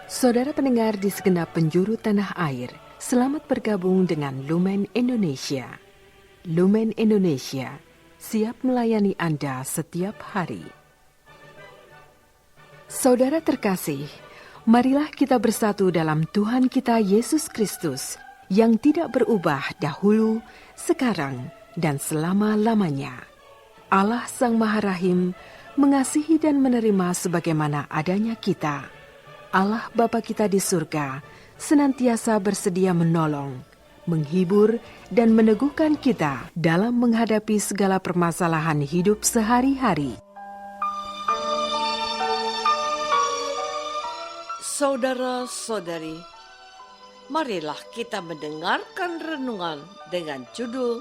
Saudara pendengar di segenap penjuru tanah air, selamat bergabung dengan Lumen Indonesia. Lumen Indonesia, siap melayani Anda setiap hari. Saudara terkasih, marilah kita bersatu dalam Tuhan kita Yesus Kristus yang tidak berubah dahulu, sekarang, dan selama-lamanya. Allah Sang Maha Rahim mengasihi dan menerima sebagaimana adanya kita. Allah Bapa kita di surga senantiasa bersedia menolong, menghibur, dan meneguhkan kita dalam menghadapi segala permasalahan hidup sehari-hari. Saudara-saudari, marilah kita mendengarkan renungan dengan judul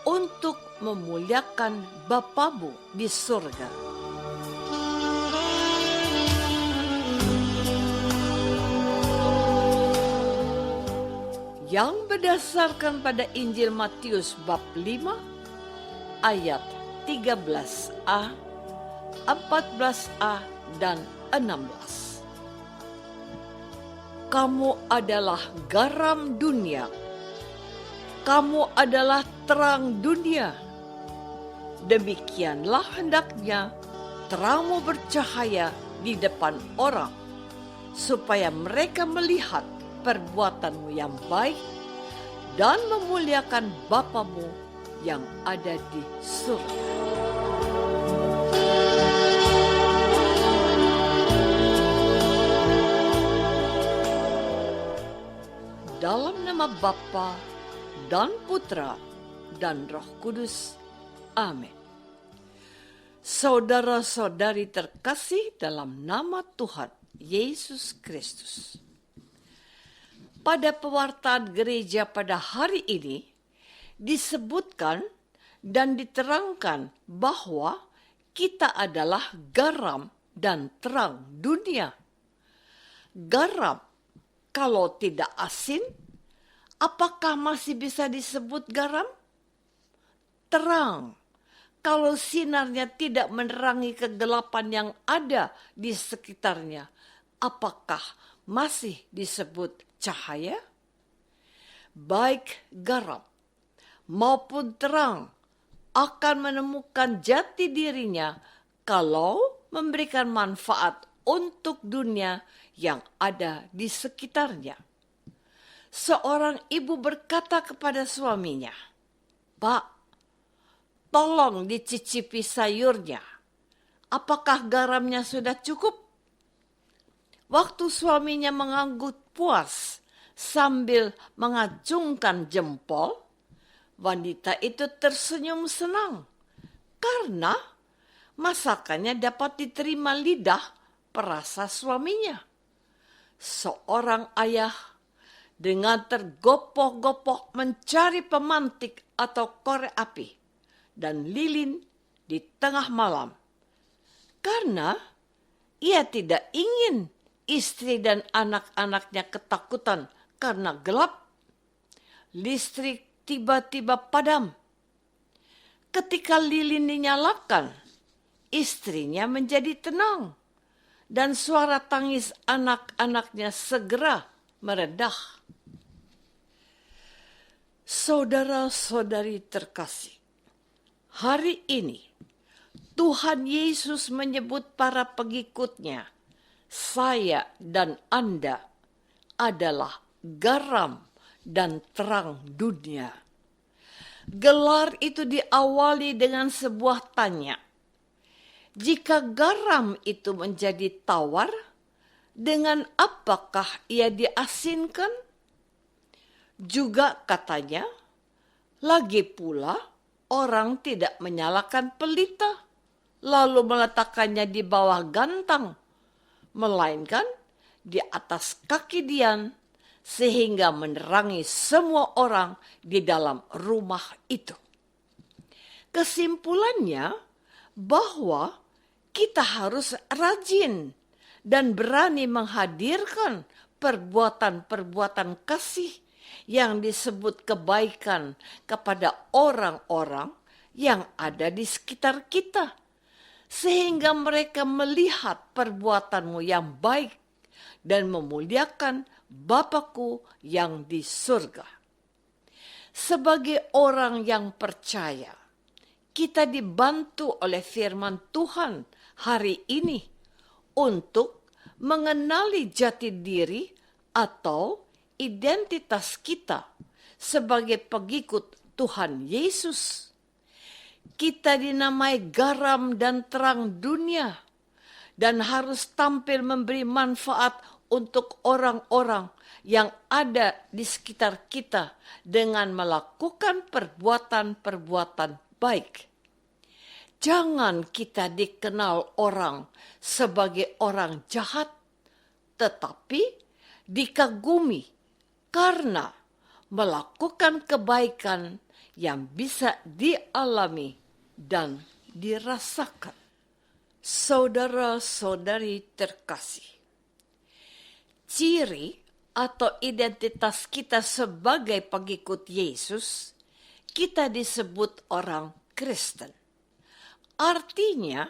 Untuk Memuliakan Bapamu di Surga. Yang berdasarkan pada Injil Matius bab 5 ayat 13a, 14a, dan 16. Kamu adalah garam dunia. Kamu adalah terang dunia. Demikianlah hendaknya terangmu bercahaya di depan orang, supaya mereka melihat perbuatanmu yang baik dan memuliakan Bapamu yang ada di surga. Dalam nama Bapa dan Putra dan Roh Kudus. Amin. Saudara-saudari terkasih dalam nama Tuhan Yesus Kristus. Pada pewartaan gereja pada hari ini disebutkan dan diterangkan bahwa kita adalah garam dan terang dunia. Garam kalau tidak asin, apakah masih bisa disebut garam? Terang kalau sinarnya tidak menerangi kegelapan yang ada di sekitarnya, apakah masih disebut cahaya? Baik garam maupun terang akan menemukan jati dirinya kalau memberikan manfaat untuk dunia yang ada di sekitarnya. Seorang ibu berkata kepada suaminya, "Pak, tolong dicicipi sayurnya. Apakah garamnya sudah cukup?" Waktu suaminya mengangguk puas sambil mengacungkan jempol, wanita itu tersenyum senang karena masakannya dapat diterima lidah perasa suaminya. Seorang ayah dengan tergopoh-gopoh mencari pemantik atau korek api dan lilin di tengah malam karena ia tidak ingin istri dan anak-anaknya ketakutan karena gelap. Listrik tiba-tiba padam. Ketika lilin dinyalakan, istrinya menjadi tenang dan suara tangis anak-anaknya segera meredah. Saudara-saudari terkasih, hari ini Tuhan Yesus menyebut para pengikutnya, saya dan Anda adalah garam dan terang dunia. Gelar itu diawali dengan sebuah tanya. Jika garam itu menjadi tawar, dengan apakah ia diasinkan? Juga katanya, lagi pula orang tidak menyalakan pelita, lalu meletakkannya di bawah gantang, melainkan di atas kaki dian, sehingga menerangi semua orang di dalam rumah itu. Kesimpulannya bahwa kita harus rajin dan berani menghadirkan perbuatan-perbuatan kasih yang disebut kebaikan kepada orang-orang yang ada di sekitar kita, sehingga mereka melihat perbuatanmu yang baik dan memuliakan Bapa-Ku yang di surga. Sebagai orang yang percaya, kita dibantu oleh firman Tuhan hari ini untuk mengenali jati diri atau identitas kita sebagai pengikut Tuhan Yesus. Kita dinamai garam dan terang dunia dan harus tampil memberi manfaat untuk orang-orang yang ada di sekitar kita dengan melakukan perbuatan-perbuatan baik. Jangan kita dikenal orang sebagai orang jahat, tetapi dikagumi karena melakukan kebaikan yang bisa dialami dan dirasakan. Saudara-saudari terkasih, ciri atau identitas kita sebagai pengikut Yesus, kita disebut orang Kristen. Artinya,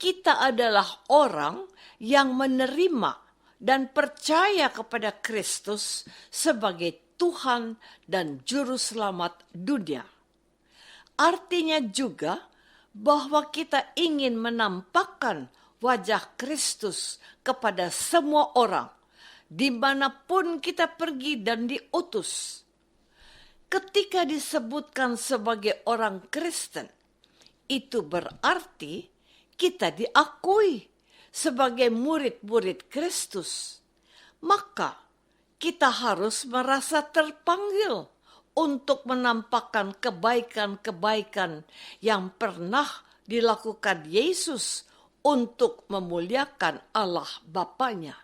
kita adalah orang yang menerima dan percaya kepada Kristus sebagai Tuhan dan Juru Selamat dunia. Artinya juga bahwa kita ingin menampakkan wajah Kristus kepada semua orang, dimanapun kita pergi dan diutus. Ketika disebutkan sebagai orang Kristen, itu berarti kita diakui sebagai murid-murid Kristus. Maka kita harus merasa terpanggil untuk menampakkan kebaikan-kebaikan yang pernah dilakukan Yesus untuk memuliakan Allah Bapanya.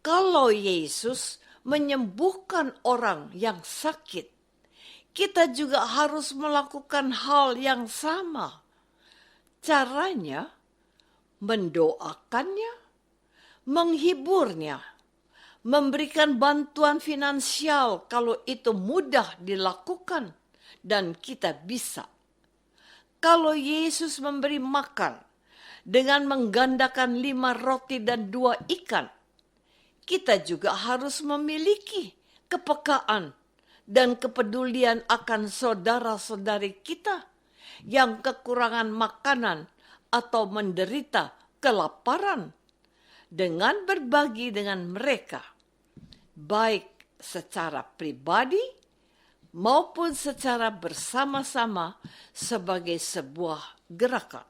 Kalau Yesus menyembuhkan orang yang sakit, kita juga harus melakukan hal yang sama. Caranya, mendoakannya, menghiburnya, memberikan bantuan finansial kalau itu mudah dilakukan dan kita bisa. Kalau Yesus memberi makan dengan menggandakan 5 roti dan 2 ikan, kita juga harus memiliki kepekaan dan kepedulian akan saudara-saudari kita yang kekurangan makanan atau menderita kelaparan dengan berbagi dengan mereka, baik secara pribadi maupun secara bersama-sama sebagai sebuah gerakan.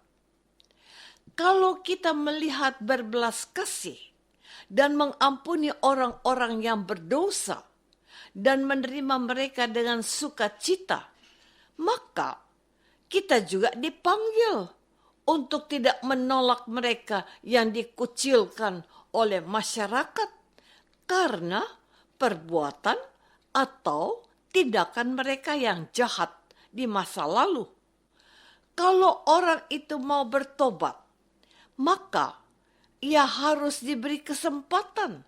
Kalau kita melihat berbelas kasih dan mengampuni orang-orang yang berdosa dan menerima mereka dengan sukacita, maka kita juga dipanggil untuk tidak menolak mereka yang dikucilkan oleh masyarakat karena perbuatan atau tindakan mereka yang jahat di masa lalu. Kalau orang itu mau bertobat, maka ia harus diberi kesempatan.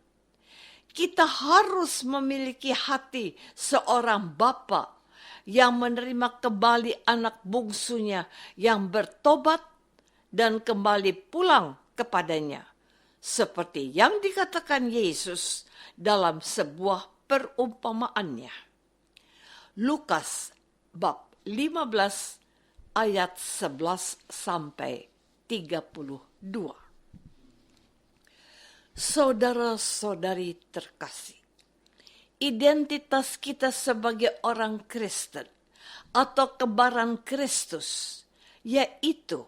Kita harus memiliki hati seorang bapa yang menerima kembali anak bungsunya yang bertobat dan kembali pulang kepadanya. Seperti yang dikatakan Yesus dalam sebuah perumpamaannya. Lukas bab 15 ayat 11 sampai 32. Saudara-saudari terkasih, identitas kita sebagai orang Kristen atau kembaran Kristus, yaitu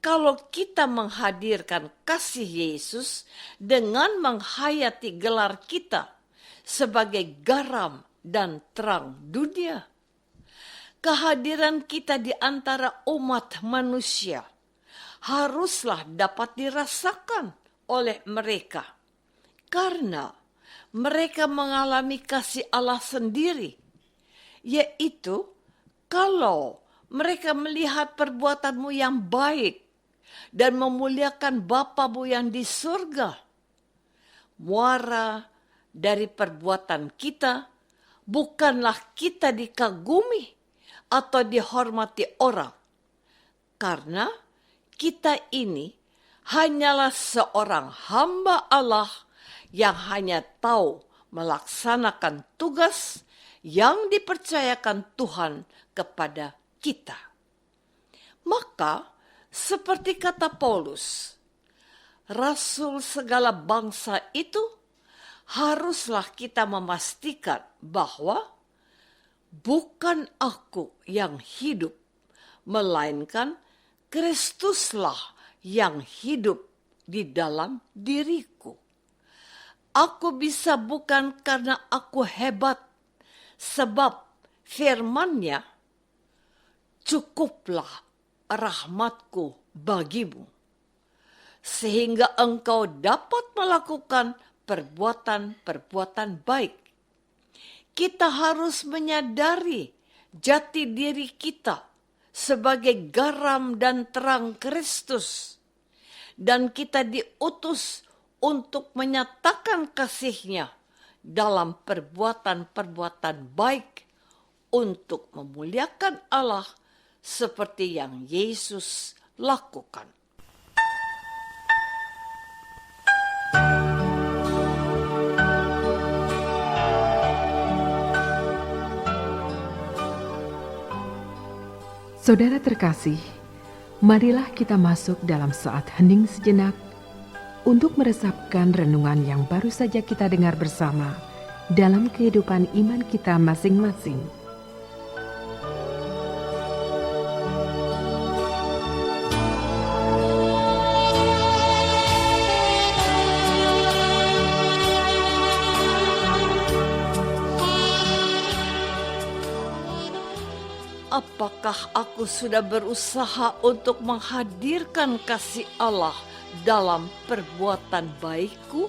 kalau kita menghadirkan kasih Yesus dengan menghayati gelar kita sebagai garam dan terang dunia. Kehadiran kita di antara umat manusia haruslah dapat dirasakan oleh mereka, karena mereka mengalami kasih Allah sendiri, yaitu kalau mereka melihat perbuatanmu yang baik dan memuliakan Bapamu yang di surga. Muara dari perbuatan kita bukanlah kita dikagumi atau dihormati orang, karena kita ini hanyalah seorang hamba Allah yang hanya tahu melaksanakan tugas yang dipercayakan Tuhan kepada kita. Maka, seperti kata Paulus, rasul segala bangsa itu haruslah kita memastikan bahwa bukan aku yang hidup, melainkan Kristuslah yang hidup di dalam diriku. Aku bisa bukan karena aku hebat, sebab firman-Nya, cukuplah rahmatku bagimu, sehingga engkau dapat melakukan perbuatan-perbuatan baik. Kita harus menyadari jati diri kita sebagai garam dan terang Kristus, dan kita diutus untuk menyatakan kasih-Nya dalam perbuatan-perbuatan baik untuk memuliakan Allah seperti yang Yesus lakukan. Saudara terkasih, marilah kita masuk dalam saat hening sejenak untuk meresapkan renungan yang baru saja kita dengar bersama dalam kehidupan iman kita masing-masing. Apakah aku sudah berusaha untuk menghadirkan kasih Allah dalam perbuatan baikku?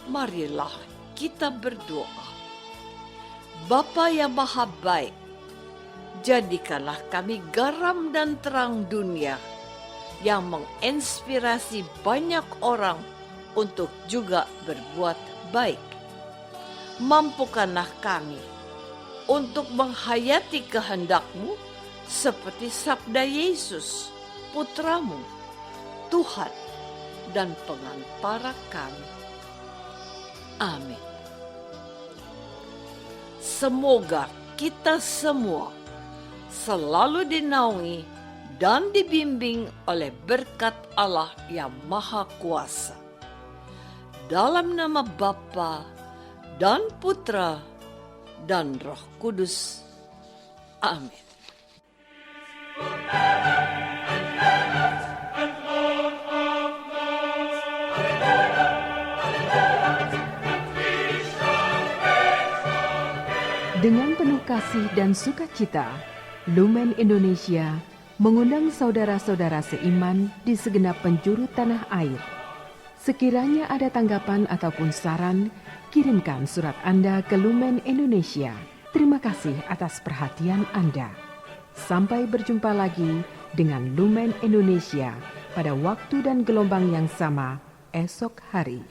Marilah kita berdoa. Bapa yang Maha Baik, jadikanlah kami garam dan terang dunia yang menginspirasi banyak orang untuk juga berbuat baik. Mampukanlah kami untuk menghayati kehendak-Mu seperti sabda Yesus, Putra-Mu, Tuhan dan pengantara kami. Amin. Semoga kita semua selalu dinaungi dan dibimbing oleh berkat Allah yang Maha Kuasa. Dalam nama Bapa dan Putra dan Roh Kudus. Amin. Dengan penuh kasih dan sukacita, Lumen Indonesia mengundang saudara-saudara seiman di segenap penjuru tanah air. Sekiranya ada tanggapan ataupun saran, kirimkan surat Anda ke Lumen Indonesia. Terima kasih atas perhatian Anda. Sampai berjumpa lagi dengan Lumen Indonesia pada waktu dan gelombang yang sama esok hari.